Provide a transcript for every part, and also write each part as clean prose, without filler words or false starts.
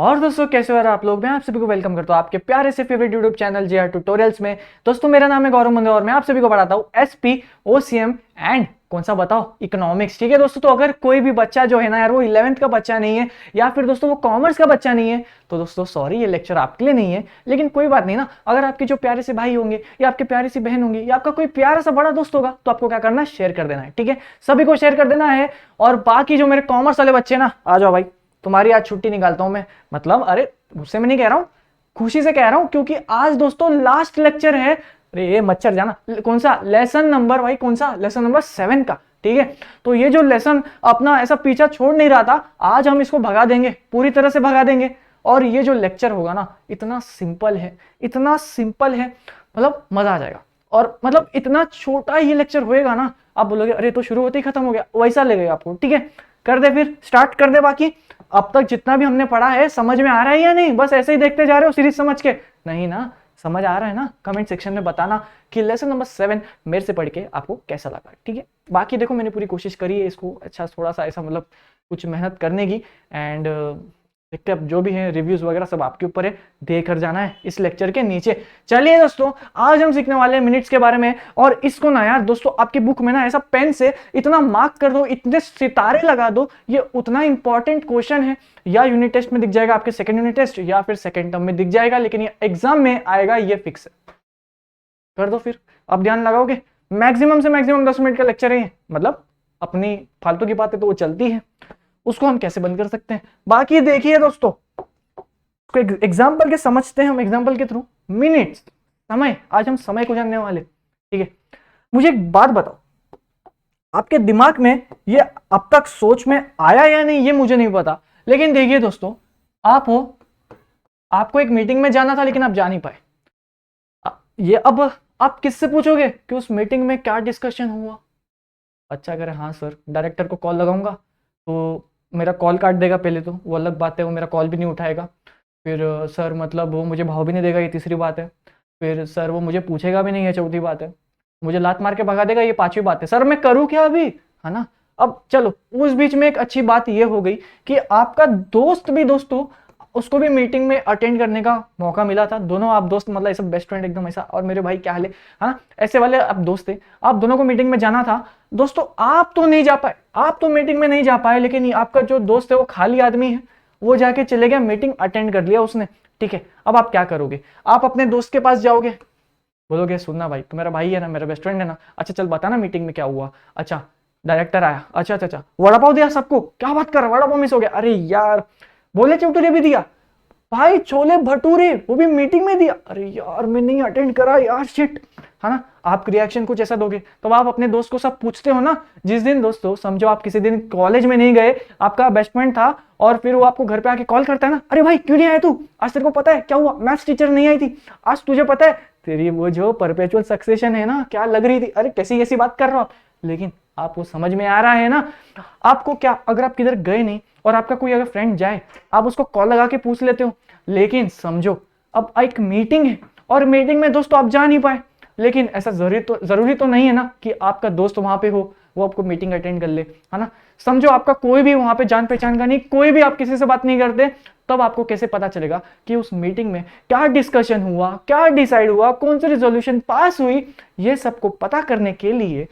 और दोस्तों कैसे हो रहा आप लोग। मैं आप सभी को वेलकम करता हूँ आपके प्यारे से favourite YouTube channel JR tutorials में। दोस्तों मेरा नाम है गौरव मुंदे और मैं आप सभी को पढ़ाता हूँ एसपी, ओसीएम एंड कौन सा बताओ, इकोनॉमिक्स। ठीक है दोस्तों, तो अगर कोई भी बच्चा जो है ना यार वो 11th का बच्चा नहीं है या फिर दोस्तों वो कॉमर्स का बच्चा नहीं है तो दोस्तों सॉरी, ये लेक्चर आपके लिए नहीं है। लेकिन कोई बात नहीं ना, अगर आपके जो प्यारे से भाई होंगे या आपके प्यारी सी बहन होंगी या आपका कोई प्यारा सा बड़ा दोस्त होगा तो आपको क्या करना है, शेयर कर देना है। ठीक है, सभी को शेयर कर देना है। और बाकी जो मेरे कॉमर्स वाले बच्चे ना, आ जाओ भाई, तुम्हारी आज छुट्टी निकालता हूं मैं। मतलब अरे गुस्से में नहीं कह रहा हूं, खुशी से कह रहा हूं, क्योंकि आज दोस्तों लास्ट लेक्चर है। अरे ये मच्छर जाना, कौन सा लेसन नंबर भाई, कौन सा लेसन नंबर 7 का। ठीक है, तो ये जो लेसन अपना ऐसा पीछा छोड़ नहीं रहा था, आज हम इसको भगा देंगे, पूरी तरह से भगा देंगे। और ये जो लेक्चर होगा ना, इतना सिंपल है, इतना सिंपल है, मतलब मजा आ जाएगा। और मतलब इतना छोटा ये लेक्चर होएगा ना, आप बोलोगे अरे तो शुरू होते ही खत्म हो गया, वैसा लगेगा आपको। ठीक है, कर दे फिर, स्टार्ट कर दे। बाकी अब तक जितना भी हमने पढ़ा है समझ में आ रहा है या नहीं, बस ऐसे ही देखते जा रहे हो सीरीज समझ के? नहीं ना, समझ आ रहा है ना? कमेंट सेक्शन में बताना कि लेसन नंबर 7 मेरे से पढ़ के आपको कैसा लगा। ठीक है, बाकी देखो मैंने पूरी कोशिश करी है इसको अच्छा थोड़ा सा ऐसा मतलब कुछ मेहनत करने की। एंड देखते अब जो भी है रिव्यूज वगैरह सब आपके ऊपर है, देकर जाना है इस लेक्चर के नीचे। चलिए दोस्तों, आज हम सीखने वाले हैं मिनट्स के बारे में। और इसको ना यार दोस्तों आपकी बुक में ना ऐसा पेन से इतना मार्क कर दो, इतने सितारे लगा दो, ये उतना इंपॉर्टेंट क्वेश्चन है। या यूनिट टेस्ट में दिख जाएगा आपके सेकंड यूनिट टेस्ट, या फिर सेकंड टर्म में दिख जाएगा, लेकिन ये एग्जाम में आएगा, ये फिक्स है। कर दो फिर, अब ध्यान लगाओगे। मैक्सिमम से मैक्सिमम 10 मिनट का लेक्चर है, मतलब अपनी फालतू की बातें तो वो चलती है, उसको हम कैसे बंद कर सकते हैं। बाकी देखिए दोस्तों, एग्जाम्पल के समझते हैं हम, एग्जाम्पल के थ्रू। मिनट्स, समय, आज हम समय को जानने वाले। ठीक है, मुझे एक बात बताओ, आपके दिमाग में ये अब तक सोच में आया या नहीं ये मुझे नहीं पता, लेकिन देखिए दोस्तों, आप हो, आपको एक मीटिंग में जाना था लेकिन आप जा नहीं पाए। ये अब आप किससे पूछोगे कि उस मीटिंग में क्या डिस्कशन हुआ? अच्छा करे हाँ सर, डायरेक्टर को कॉल लगाऊंगा तो मेरा कॉल काट देगा पहले, तो वो अलग बात है, वो मेरा कॉल भी नहीं उठाएगा। फिर सर मतलब वो मुझे भाव भी नहीं देगा, ये तीसरी बात है। फिर सर वो मुझे पूछेगा भी नहीं, है चौथी बात है। मुझे लात मार के भगा देगा, ये पांचवी बात है। सर मैं करूँ क्या अभी, है ना? अब चलो, उस बीच में एक अच्छी बात ये हो गई कि आपका दोस्त भी दोस्तों, उसको भी मीटिंग में अटेंड करने का मौका मिला था। दोनों आप दोस्त, मतलब ऐसा बेस्ट फ्रेंड एकदम ऐसा, और मेरे भाई क्या हाल है, हाँ ऐसे वाले आप दोस्त थे। आप दोनों को मीटिंग में जाना था दोस्तों, आप तो नहीं जा पाए, आप तो मीटिंग में नहीं जा पाए, लेकिन आपका जो दोस्त है वो खाली आदमी है, वो जाके चले गया, मीटिंग अटेंड कर लिया उसने। ठीक है, अब आप क्या करोगे? आप अपने दोस्त के पास जाओगे, बोलोगे सुनना भाई, तो मेरा भाई है ना, मेरा बेस्ट फ्रेंड है ना, अच्छा चल बता ना मीटिंग में क्या हुआ। अच्छा डायरेक्टर आया, अच्छा अच्छा अच्छा, वड़ा पाव दिया सबको, क्या बात कर, वड़ा पाव मिस हो गया, अरे यार बोले चटूरे भी दिया भाई, छोले भटूरे वो भी मीटिंग में दिया, अरे यार मैं नहीं अटेंड करा यार, शिट, है ना? आप रिएक्शन कुछ ऐसा दोगे। तो आप अपने दोस्त को सब पूछते हो ना। जिस दिन दोस्तों समझो आप किसी दिन कॉलेज में नहीं गए, आपका बेस्ट फ्रेंड था, और फिर वो आपको घर पे आके कॉल करता है ना, अरे भाई क्यों नहीं आया तू आज, तेरे को पता है क्या हुआ, मैथ्स टीचर नहीं आई थी आज, तुझे पता है तेरी वो जो परपेचुअल सक्सेशन है ना, क्या लग रही थी, अरे कैसी कैसी बात कर रहे हो आप। लेकिन आपको समझ में आ रहा है ना, आपको क्या, अगर आप किधर गए नहीं और आपका कोई अगर फ्रेंड जाए, आप उसको कॉल लगा के पूछ लेते हो। लेकिन समझो अब एक मीटिंग है, और मीटिंग में दोस्तों आप जा नहीं पाए, लेकिन ऐसा जरूरी तो नहीं है ना कि आपका दोस्त वहां पे हो, वो आपको मीटिंग अटेंड कर ले, है ना? समझो आपका कोई भी वहां पे जान पहचान का नहीं, कोई भी आप किसी से बात नहीं करते, तब आपको कैसे पता चलेगा कि उस मीटिंग में क्या डिस्कशन हुआ, क्या डिसाइड हुआ, कौन सी रिजोल्यूशन पास हुई? ये सबको पता करने के लिए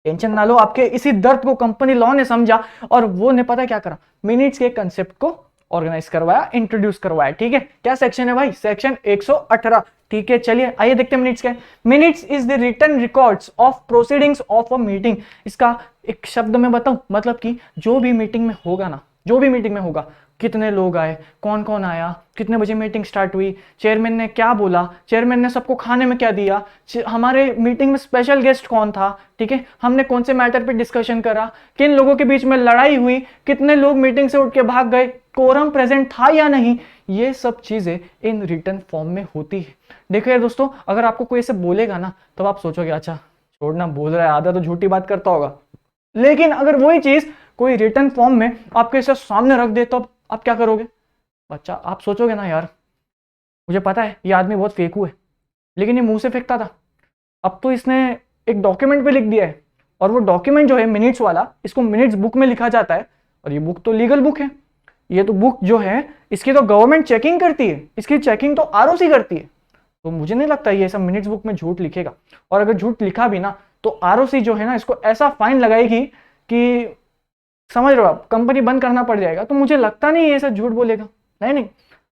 टेंशन ना लो, आपके इसी दर्द को कंपनी लॉ ने समझा, और वो ने पता क्या करा, मिनट्स के कंसेप्ट को ऑर्गेनाइज करवाया, इंट्रोड्यूस करवाया। ठीक है, क्या सेक्शन है भाई? सेक्शन 118। ठीक है, चलिए आइए देखते हैं मिनट्स क्या है। Minutes is the written records of proceedings of a meeting. इसका एक शब्द में बताऊं, मतलब कि जो भी मीटिंग में होगा ना, जो भी मीटिंग में होगा, कितने लोग आए, कौन कौन आया, कितने बजे मीटिंग स्टार्ट हुई, चेयरमैन ने क्या बोला, चेयरमैन ने सबको खाने में क्या दिया, हमारे मीटिंग में स्पेशल गेस्ट कौन था, ठीक है, हमने कौन से मैटर पे डिस्कशन करा, किन लोगों के बीच में लड़ाई हुई, कितने लोग मीटिंग से उठ के भाग गए, कोरम प्रेजेंट था या नहीं, ये सब चीजें इन रिटन फॉर्म में होती है। देखिए दोस्तों, अगर आपको कोई ऐसे बोलेगा ना, तब आप सोचोगे अच्छा छोड़ना, बोल रहा है, आधा तो झूठी बात करता होगा। लेकिन अगर वही चीज कोई रिटन फॉर्म में आपके सामने रख दे, तो आप क्या करोगे? बच्चा आप सोचोगे ना, यार मुझे पता है ये आदमी बहुत फेंकू है, लेकिन ये मुंह से फेंकता था, अब तो इसने एक डॉक्यूमेंट पे लिख दिया है, और वो डॉक्यूमेंट जो है मिनट्स वाला, इसको मिनट्स बुक में लिखा जाता है, और ये बुक तो लीगल बुक है, ये तो बुक जो है इसकी तो गवर्नमेंट चेकिंग करती है, इसकी चेकिंग तो आरओसी करती है। तो मुझे नहीं लगता ये सब मिनट्स बुक में झूठ लिखेगा, और अगर झूठ लिखा भी ना तो आरओसी जो है ना इसको ऐसा फाइन लगाएगी कि समझ रहे हो आप, कंपनी बंद करना पड़ जाएगा। तो मुझे लगता नहीं ये सब झूठ बोलेगा। नहीं,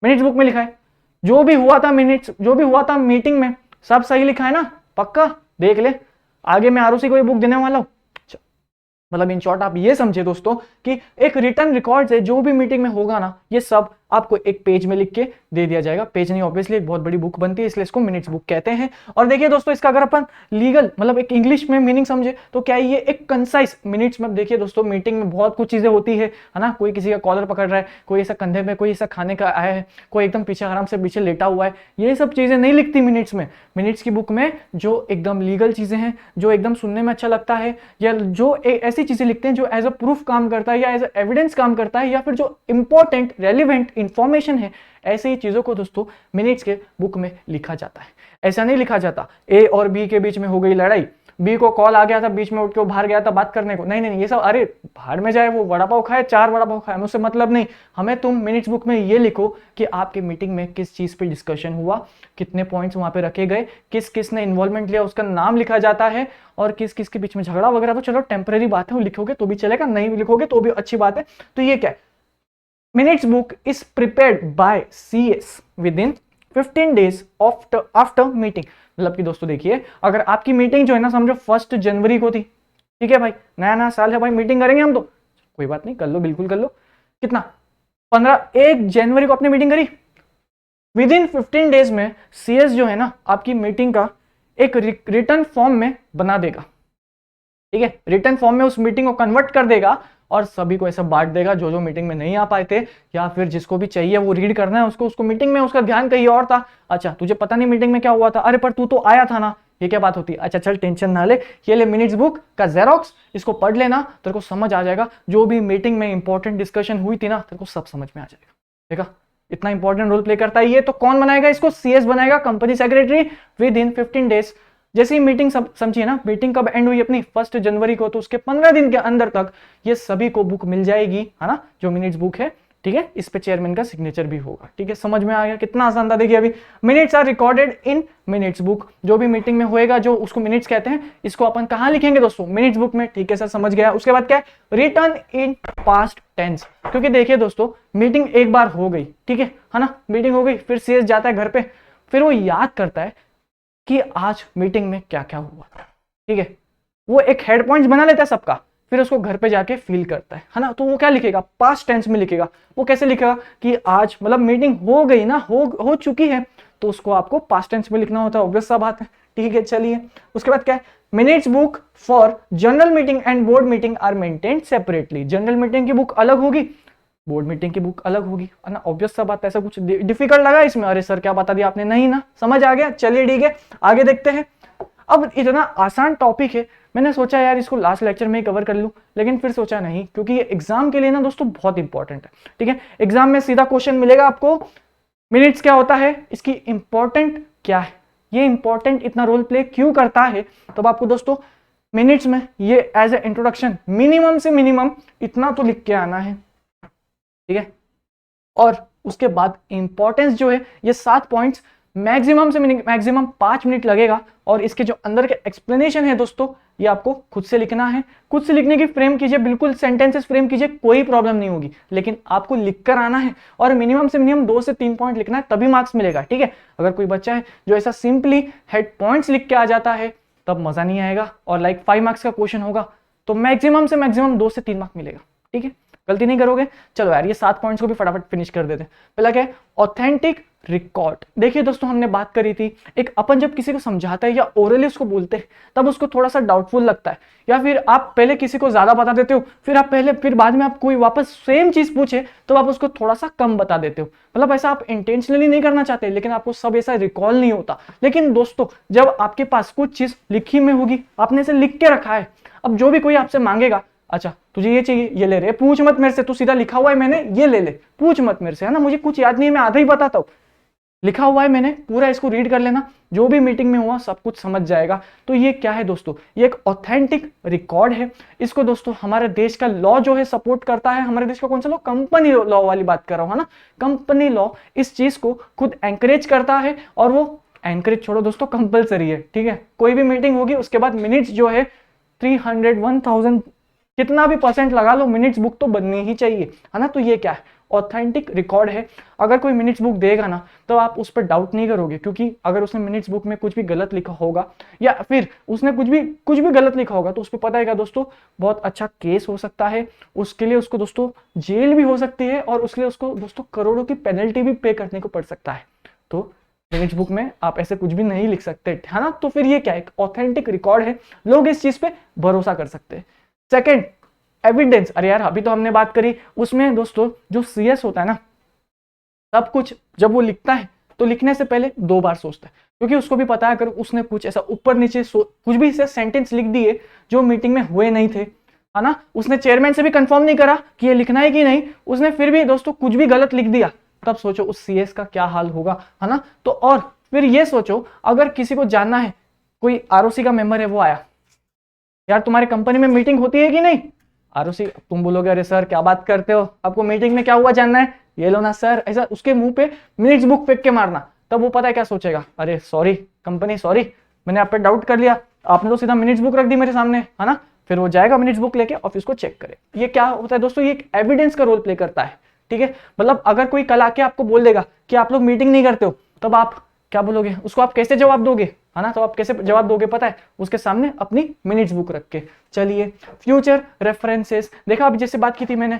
मिनट्स बुक में लिखा है, जो भी हुआ था मिनट्स, जो भी हुआ था मीटिंग में, सब सही लिखा है ना, पक्का देख ले। आगे मैं आरओसी को ये बुक देने वाला हूं। मतलब इन शॉर्ट आप ये समझे दोस्तों कि एक रिटर्न रिकॉर्ड है, जो भी मीटिंग में होगा ना ये सब आपको एक पेज में लिख के दे दिया जाएगा। पेज नहीं, ऑब्वियसली एक बहुत बड़ी बुक बनती है, इसलिए इसको मिनट्स बुक कहते हैं। और देखिए दोस्तों, इसका अगर अपन लीगल मतलब एक इंग्लिश में मीनिंग समझे तो क्या ये एक कंसाइज मिनट्स में। देखिए दोस्तों, मीटिंग में बहुत कुछ चीजें होती है ना, कोई किसी का कॉलर पकड़ रहा है, कोई ऐसा कंधे में कोई ऐसा खाने का आया है, कोई एकदम पीछे आराम से पीछे लेटा हुआ है, ये सब चीजें नहीं लिखती मिनट्स में। मिनट्स की बुक में जो एकदम लीगल चीजें हैं, जो एकदम सुनने में अच्छा लगता है, या जो ऐसी चीजें लिखते हैं जो एज अ प्रूफ काम करता है, या एज अ एविडेंस काम करता है, या फिर जो इंपॉर्टेंट रेलिवेंट इंफॉर्मेशन है, ऐसे ही चीजों को दोस्तों मिनट्स के बुक में लिखा जाता है। ऐसा नहीं लिखा जाता ए और बी के बीच में हो गई लड़ाई, बी को कॉल आ गया था, बीच में उठ के वो बाहर गया था बात करने को, नहीं नहीं ये सब अरे बाहर में जाए, वो वड़ा पाव खाए, 4 वड़ा पाव खाए, मुझसे मतलब नहीं। हमें तुम मिनट्स बुक में ये लिखो कि आपके मीटिंग में किस चीज पे डिस्कशन हुआ, कितने पॉइंट्स वहां पे रखे गए, किस किस ने इन्वॉल्वमेंट लिया, उसका नाम लिखा जाता है, और किस किस के बीच में झगड़ा वगैरह तो चलो टेम्परेरी बात है, वो लिखोगे तो भी चलेगा, नहीं लिखोगे तो भी अच्छी बात है। तो ये क्या है, minutes book is prepared by CS with in 15 days after meeting. मतलब कि दोस्तों देखिए, अगर आपकी मीटिंग जो है ना समझो 1 जनवरी को थी, ठीक है भाई, नया नया साल है भाई, मीटिंग करेंगे हम, तो कोई बात नहीं, कर लो, बिल्कुल कर लो। कितना 1 जनवरी को आपने मीटिंग करी, विद इन 15 days में सीएस जो है ना आपकी मीटिंग का एक रिटर्न फॉर्म में बना देगा। ठीक है, रिटर्न फॉर्म में उस मीटिंग को कन्वर्ट कर देगा और सभी को ऐसा बांट देगा, जो जो मीटिंग में नहीं आ पाए थे, या फिर जिसको भी चाहिए वो रीड करना है उसको मीटिंग में उसका ध्यान कहीं और था। अच्छा तुझे पता नहीं मीटिंग में क्या हुआ था, अरे पर तू तो आया था ना, ये क्या बात होती है, अच्छा चल टेंशन ना ले, ये ले मिनट्स बुक का जेरोक्स, इसको पढ़ लेना, तेरे को समझ आ जाएगा, जो भी मीटिंग में इंपॉर्टेंट डिस्कशन हुई थी ना, तेरे को सब समझ में आ जाएगा। देखा, इतना इंपॉर्टेंट रोल प्ले करता है ये। तो कौन बनाएगा इसको, सीएस बनाएगा, company secretary, with in 15 days। जैसे ही मीटिंग सब समझिए ना, मीटिंग कब एंड हुई अपनी 1 जनवरी को, तो उसके 15 दिन के अंदर तक ये सभी को बुक मिल जाएगी, है ना, जो मिनट्स बुक है। ठीक है, इस पे चेयरमैन का सिग्नेचर भी होगा। ठीक है, समझ में आ गया, कितना आसान था। देखिए अभी minutes are recorded in minutes book, जो भी मीटिंग में होएगा जो उसको मिनट्स कहते हैं, इसको अपन कहां लिखेंगे दोस्तों, मिनट्स बुक में। ठीक है सर, समझ गया। उसके बाद क्या है, रिटर्न इन पास्ट टेंस, क्योंकि देखिए दोस्तों मीटिंग एक बार हो गई, ठीक है ना, मीटिंग हो गई, फिर सीएस जाता है घर पे, फिर वो याद करता है कि आज मीटिंग में क्या क्या हुआ था। ठीक है, वो एक हेड पॉइंट्स बना लेता है सबका, फिर उसको घर पे जाके फील करता है ना। तो वो क्या लिखेगा, पास्ट टेंस में लिखेगा। वो कैसे लिखेगा कि आज मतलब मीटिंग हो गई ना, हो चुकी है, तो उसको आपको पास्ट टेंस में लिखना होता है, ऑब्वियस सा बात है। ठीक है, चलिए उसके बाद क्या है, minutes book for general meeting and board meeting are maintained separately. General meeting की बुक अलग होगी, बोर्ड मीटिंग की बुक अलग होगी, है ना, ऑब्वियस सा बात है। ऐसा कुछ डिफिकल्ट लगा इसमें, अरे सर क्या बता दिया आपने, नहीं ना, समझ आ गया। चलिए ठीक है, आगे देखते हैं। अब इतना आसान टॉपिक है, मैंने सोचा यार इसको लास्ट लेक्चर में ही कवर कर लूं, लेकिन फिर सोचा नहीं, क्योंकि ये एग्जाम के लिए ना दोस्तों बहुत इंपॉर्टेंट है। ठीक है, एग्जाम में सीधा क्वेश्चन मिलेगा आपको, मिनट्स क्या होता है, इसकी इंपॉर्टेंट क्या है, ये इंपॉर्टेंट इतना रोल प्ले क्यों करता है। तो आपको दोस्तों मिनट्स में ये एज ए इंट्रोडक्शन मिनिमम से मिनिमम इतना तो लिख के आना है। ठीक है, और उसके बाद इंपॉर्टेंस जो है ये 7 पॉइंट्स, मैक्सिमम से मैक्सिमम 5 मिनट लगेगा, और इसके जो अंदर के एक्सप्लेनेशन है दोस्तों ये आपको खुद से लिखना है। खुद से लिखने की फ्रेम कीजिए, बिल्कुल सेंटेंसेस फ्रेम कीजिए, कोई प्रॉब्लम नहीं होगी, लेकिन आपको लिखकर आना है, और मिनिमम से मिनिमम 2 से 3 पॉइंट लिखना है, तभी मार्क्स मिलेगा। ठीक है, अगर कोई बच्चा है जो ऐसा सिंपली हेड पॉइंट्स लिख के आ जाता है तब मजा नहीं आएगा, और लाइक 5 मार्क्स का क्वेश्चन होगा तो मैक्सिमम से मैक्सिमम 2 से 3 मार्क्स मिलेगा। ठीक है, गलती नहीं करोगे। चलो यार ये 7 पॉइंट्स को भी फटाफट फिनिश कर देते हैं। पहला क्या है, ऑथेंटिक रिकॉर्ड। देखिए दोस्तों हमने बात करी थी, एक अपन जब किसी को समझाता है या ओरली उसको बोलते हैं तब उसको थोड़ा सा डाउटफुल लगता है, या फिर आप पहले किसी को ज्यादा बता देते हो, फिर बाद में आप कोई वापस सेम चीज पूछे तो आप उसको थोड़ा सा कम बता देते हो। मतलब ऐसा आप इंटेंशनली नहीं करना चाहते, लेकिन आपको सब ऐसा रिकॉल नहीं होता। लेकिन दोस्तों जब आपके पास कुछ चीज लिखी में होगी, आपने इसे लिख के रखा है, अब जो भी कोई आपसे मांगेगा, अच्छा तुझे ये चाहिए, ये ले रहे, पूछ मत मेरे से, तू सीधा लिखा हुआ है मैंने, ये ले ले, पूछ मत मेरे से, है ना, मुझे कुछ याद नहीं है, मैं आधा ही बताता हूँ, लिखा हुआ है मैंने, पूरा इसको रीड कर लेना, जो भी मीटिंग में हुआ सब कुछ समझ जाएगा। तो ये क्या है दोस्तों, ये एक ऑथेंटिक रिकॉर्ड है। इसको दोस्तों हमारे देश का लॉ जो है सपोर्ट करता है। हमारे देश का कौन सा लॉ, कंपनी लॉ वाली बात कर रहा हूं, है ना। कंपनी लॉ इस चीज को खुद एंकरेज करता है, और वो एंकरेज छोड़ो दोस्तों, कंपलसरी है, ठीक है। कोई भी मीटिंग होगी उसके बाद मिनट्स जो है 300 1000 कितना भी परसेंट लगा लो, मिनट्स बुक तो बननी ही चाहिए, है ना। तो ये क्या है, ऑथेंटिक रिकॉर्ड है। अगर कोई मिनट्स बुक देगा ना तो आप उस पर डाउट नहीं करोगे, क्योंकि अगर उसने मिनट्स बुक में कुछ भी गलत लिखा होगा या फिर उसने कुछ भी गलत लिखा होगा तो उस पर पता है क्या दोस्तों, बहुत अच्छा केस हो सकता है, उसके लिए उसको दोस्तों जेल भी हो सकती है, और उसके लिए उसको दोस्तों करोड़ों की पेनल्टी भी पे करने को पड़ सकता है। तो मिनट्स बुक में आप ऐसे कुछ भी नहीं लिख सकते, है ना। तो फिर ये क्या है, एक ऑथेंटिक रिकॉर्ड है, लोग इस चीज पे भरोसा कर सकते हैं। Second, evidence. अरे यार अभी तो हमने बात करी, उसमें दोस्तों जो सीएस होता है ना, सब कुछ जब वो लिखता है तो लिखने से पहले 2 बार सोचता है, क्योंकि उसको भी पता है अगर उसने कुछ ऐसा ऊपर नीचे कुछ भी ऐसे सेंटेंस लिख दिए जो मीटिंग में हुए नहीं थे, है ना, उसने चेयरमैन से भी कंफर्म नहीं करा कि ये लिखना है कि नहीं, उसने फिर भी दोस्तों कुछ भी गलत लिख दिया, तब सोचो उस सीएस का क्या हाल होगा, है ना। तो और फिर ये सोचो, अगर किसी को जानना है, कोई आरओसी का मेंबर है, वो आया, यार तुम्हारी कंपनी में मीटिंग होती है कि नहीं, आरओसी, तुम बोलोगे अरे सर क्या बात करते हो, आपको मीटिंग में क्या हुआ जानना है, ये लो ना सर, ऐसा उसके मुंह पे मिनट्स बुक फेंक के मारना, तब वो पता है क्या सोचेगा, अरे सॉरी कंपनी, सॉरी मैंने आप पे डाउट कर लिया, आपने तो सीधा मिनट्स बुक रख दी मेरे सामने, है ना। फिर वो जाएगा मिनट्स बुक लेके ऑफिस को चेक करे। ये क्या होता है दोस्तों, ये एक एविडेंस का रोल प्ले करता है, ठीक है। मतलब अगर कोई कल आके आपको बोल देगा कि आप लोग मीटिंग नहीं करते हो, तब आप क्या बोलोगे उसको, आप कैसे जवाब दोगे, है ना। तो आप कैसे जवाब दोगे पता है, उसके सामने अपनी मिनट्स बुक रख के। चलिए, फ्यूचर रेफरेंसेस, देखा अभी जैसे बात की थी मैंने,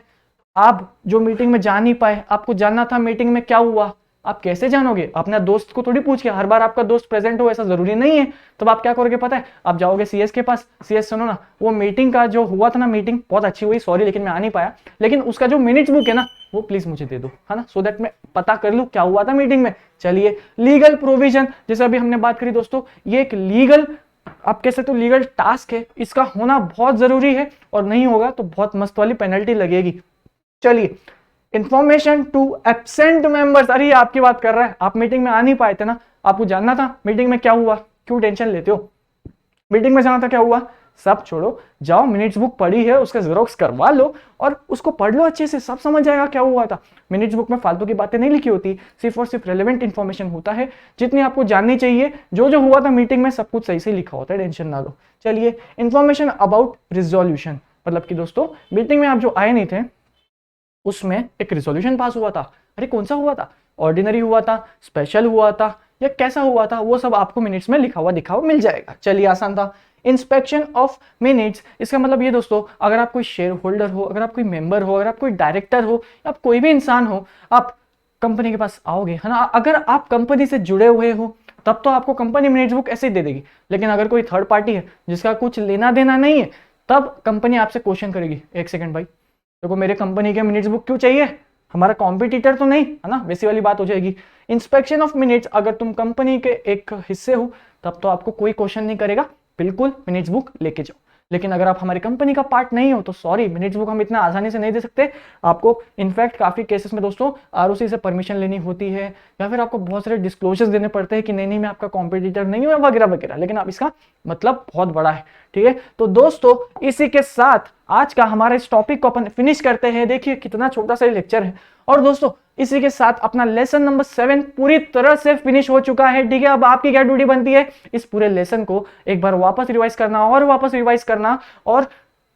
आप जो मीटिंग में जा नहीं पाए, आपको जानना था मीटिंग में क्या हुआ, आप कैसे जानोगे, अपना दोस्त को थोड़ी पूछ के, हर बार आपका दोस्त प्रेजेंट हो ऐसा जरूरी नहीं है। तब आप क्या करोगे पता है, आप जाओगे सीएस के पास, सीएस सुनो ना, वो मीटिंग का जो हुआ था ना, मीटिंग बहुत अच्छी हुई, सॉरी लेकिन मैं आ नहीं पाया, लेकिन उसका जो मिनट्स बुक है ना वो प्लीज मुझे दे दो, है ना, सो दैट मैं पता कर लूं क्या हुआ था मीटिंग में। चलिए, लीगल प्रोविजन, जैसे अभी हमने बात करी दोस्तों, ये एक लीगल, आप कह सकते हो लीगल टास्क है, इसका होना बहुत जरूरी है, और नहीं होगा तो बहुत मस्त वाली पेनल्टी लगेगी। चलिए, इंफॉर्मेशन टू एब्सेंट मेंबर्स, अरे आपकी बात कर रहा है, आप मीटिंग में आ नहीं पाए थे ना, आपको जानना था मीटिंग में क्या हुआ, क्यों टेंशन लेते हो, मीटिंग में जाना था क्या हुआ, सब छोड़ो, जाओ मिनट्स बुक पढ़ी है उसका जेरोक्स करवा लो और उसको पढ़ लो अच्छे से, सब समझ जाएगा क्या हुआ था। मिनट्स बुक में फालतू की बातें नहीं लिखी होती, सिर्फ और सिर्फ रेलेवेंट इंफॉर्मेशन होता है, जितनी आपको जाननी चाहिए, जो जो हुआ था मीटिंग में सब कुछ सही से लिखा होता है, टेंशन ना लो। चलिए, इंफॉर्मेशन अबाउट रिजोल्यूशन, मतलब कि दोस्तों मीटिंग में आप जो आए नहीं थे उसमें एक रिजोल्यूशन पास हुआ था, अरे कौन सा हुआ था, ऑर्डिनरी हुआ था, स्पेशल हुआ था, या कैसा हुआ था, वो सब आपको मिनट्स में लिखा हुआ दिखा हुआ मिल जाएगा। चलिए, आसान था। इंस्पेक्शन ऑफ मिनट्स, इसका मतलब ये दोस्तों, अगर आप कोई शेयर होल्डर हो, अगर आप कोई मेंबर हो, अगर आप कोई डायरेक्टर हो, आप कोई भी इंसान हो, आप कंपनी के पास आओगे, है ना, अगर आप कंपनी से जुड़े हुए हो तब तो आपको कंपनी मिनट्स बुक ऐसे ही दे देगी, लेकिन अगर कोई थर्ड पार्टी है जिसका कुछ लेना देना नहीं है, तब कंपनी आपसे क्वेश्चन करेगी, एक सेकंड भाई, देखो मेरे कंपनी के मिनट्स बुक क्यों चाहिए, हमारा कॉम्पिटिटर तो नहीं है ना, वैसी वाली बात हो जाएगी। इंस्पेक्शन ऑफ मिनट्स, अगर तुम कंपनी के एक हिस्से हो तब तो आपको कोई क्वेश्चन नहीं करेगा, बिल्कुल मिनट्स बुक लेके जाओ, लेकिन अगर आप हमारी कंपनी का पार्ट नहीं हो तो सॉरी, मिनट्स बुक हम इतना आसानी से नहीं दे सकते आपको। इनफैक्ट काफी केसेस में दोस्तों आरओसी से परमिशन लेनी होती है, या फिर आपको बहुत सारे डिस्क्लोजर्स देने पड़ते हैं कि नहीं नहीं मैं आपका कॉम्पिटिटर नहीं हूं, वगैरह वगैरह, लेकिन आप इसका मतलब बहुत बड़ा है, ठीक है। तो दोस्तों इसी के साथ आज का हमारे इस टॉपिक को अपन फिनिश करते हैं। देखिए कितना छोटा सा लेक्चर है, और दोस्तों इसी के साथ अपना लेसन नंबर 7 पूरी तरह से फिनिश हो चुका है, ठीक है। अब आपकी क्या ड्यूटी बनती है, इस पूरे लेसन को एक बार वापस रिवाइज करना और वापस रिवाइज करना, और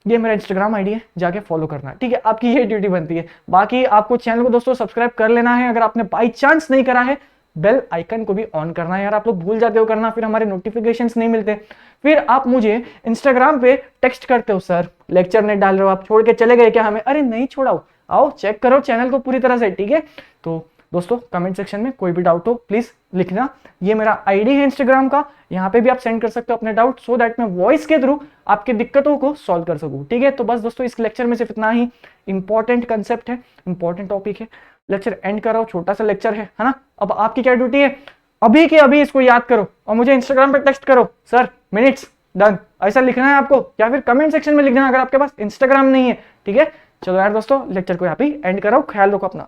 ये मेरा इंस्टाग्राम आईडी है, जाके फॉलो करना, ठीक है, आपकी ये ड्यूटी बनती है। बाकी आपको चैनल को दोस्तों सब्सक्राइब कर लेना है, अगर आपने बाई चांस नहीं करा है बेल आइकन को भी ऑन करना है, यार आप लोग भूल जाते हो करना, फिर हमारे नोटिफिकेशंस नहीं मिलते, फिर आप मुझे इंस्टाग्राम पे टेक्स्ट करते हो, सर लेक्चर नहीं डाल रहे हो, आप छोड़ के चले गए क्या हमें, अरे नहीं छोड़ाओ, आओ चेक करो चैनल को पूरी तरह से, ठीक है। तो दोस्तों कमेंट सेक्शन में कोई भी डाउट हो प्लीज लिखना, ये मेरा आईडी है इंस्टाग्राम का, यहाँ पे भी आप सेंड कर सकते हो अपने डाउट, सो दैट मैं वॉइस के थ्रू आपकी दिक्कतों को सॉल्व कर सकूं, ठीक है। तो बस दोस्तों इस लेक्चर में सिर्फ इतना ही, इंपॉर्टेंट कंसेप्ट है, इंपॉर्टेंट टॉपिक है, लेक्चर एंड कराओ, छोटा सा लेक्चर है ना। अब आपकी क्या ड्यूटी है, अभी के अभी इसको याद करो और मुझे इंस्टाग्राम पे टेक्स्ट करो, सर मिनट्स डन, ऐसा लिखना है आपको, या फिर कमेंट सेक्शन में लिखना अगर आपके पास इंस्टाग्राम नहीं है, ठीक है। चलो यार दोस्तों लेक्चर को यहाँ पे एंड कराओ, ख्याल रखो अपना।